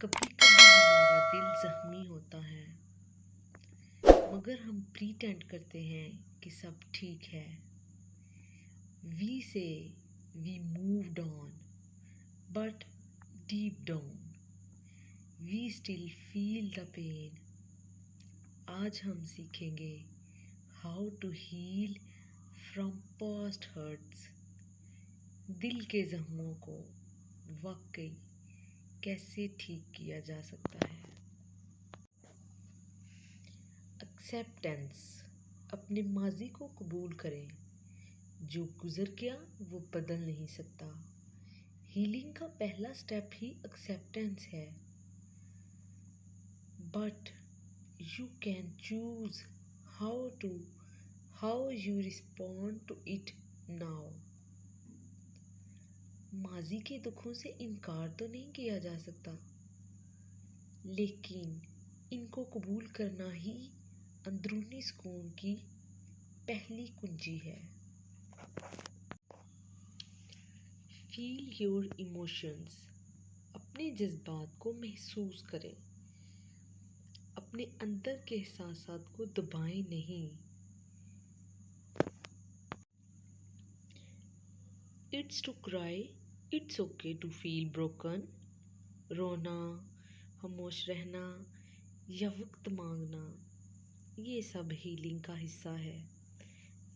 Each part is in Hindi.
कभी कभी हमारा दिल जख्मी होता है मगर हम प्रीटेंड करते हैं कि सब ठीक है। We say we moved on but deep down we still feel the pain. आज हम सीखेंगे how to heal from past hurts. दिल के जख्मों को वाकई कैसे ठीक किया जा सकता है। एक्सेप्टेंस, अपने माजी को कबूल करें। जो गुजर गया वो बदल नहीं सकता। हीलिंग का पहला स्टेप ही एक्सेप्टेंस है। But you can choose how you respond to it now. माजी के दुखों से इनकार तो नहीं किया जा सकता, लेकिन इनको कबूल करना ही अंदरूनी सुकून की पहली कुंजी है। फील योर इमोशंस, अपने जज्बात को महसूस करें। अपने अंदर के एहसासात को दबाएं नहीं। It's to cry, it's okay to feel broken. रोना, खामोश रहना या वक्त मांगना, ये सब हीलिंग का हिस्सा है।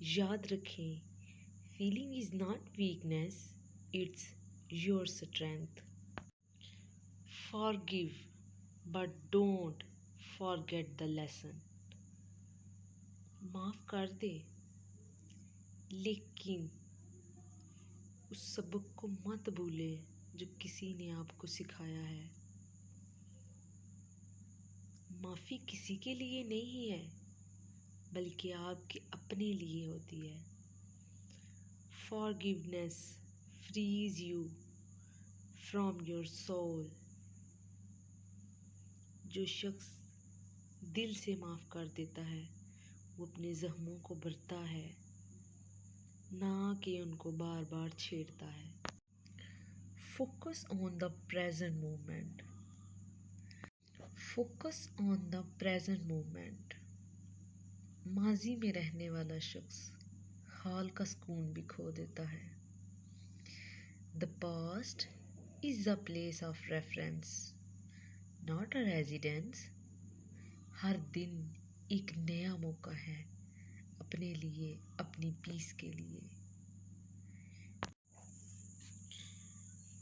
याद रखें, feeling is not weakness, it's your strength. Forgive but don't forget the lesson. माफ कर दे, लेकिन उस सबक को मत भूले जो किसी ने आपको सिखाया है। माफ़ी किसी के लिए नहीं है, बल्कि आपके अपने लिए होती है। Forgiveness frees you from your soul. जो शख्स दिल से माफ़ कर देता है वो अपने जख्मों को भरता है, ना कि उनको बार बार छेड़ता है। Focus on the present moment. Focus on the present moment. माजी में रहने वाला शख्स हाल का सुकून भी खो देता है। The past is a place of reference, not a residence. हर दिन एक नया मौका है अपने लिए, अपनी पीस के लिए।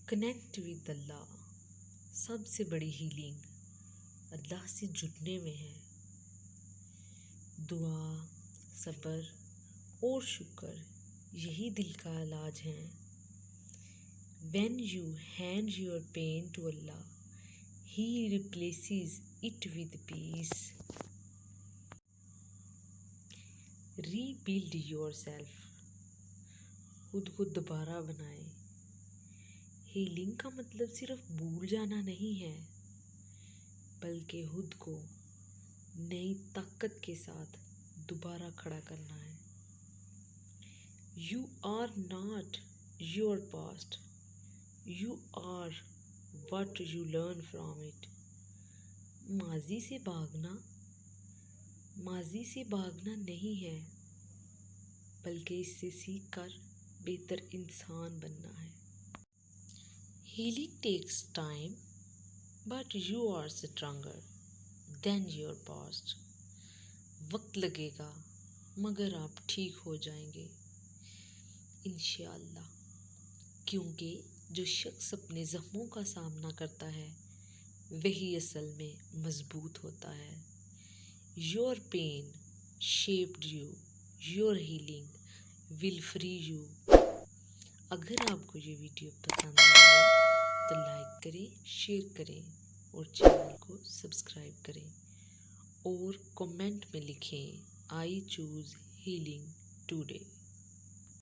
कनेक्ट विद अल्लाह। सबसे बड़ी हीलिंग अल्लाह से जुड़ने में है। दुआ, सब्र और शुक्र यही दिल का इलाज है। When you hand your pain to Allah, He replaces it with peace. Rebuild yourself. खुद को दोबारा बनाए। हीलिंग का मतलब सिर्फ भूल जाना नहीं है, बल्कि खुद को नई ताकत के साथ दोबारा खड़ा करना है। You are not your past. You are what you learn from it. माजी से भागना नहीं है, बल्कि इससे सीख कर बेहतर इंसान बनना है। Healing takes time, but you are stronger than your past. वक्त लगेगा, मगर आप ठीक हो जाएंगे इंशाअल्लाह, क्योंकि जो शख्स अपने जख्मों का सामना करता है वही असल में मजबूत होता है। Your pain shaped you, your healing will free you. अगर आपको ये वीडियो पसंद आए तो लाइक करें, शेयर करें और चैनल को सब्सक्राइब करें और कमेंट में लिखें आई चूज़ हीलिंग टुडे।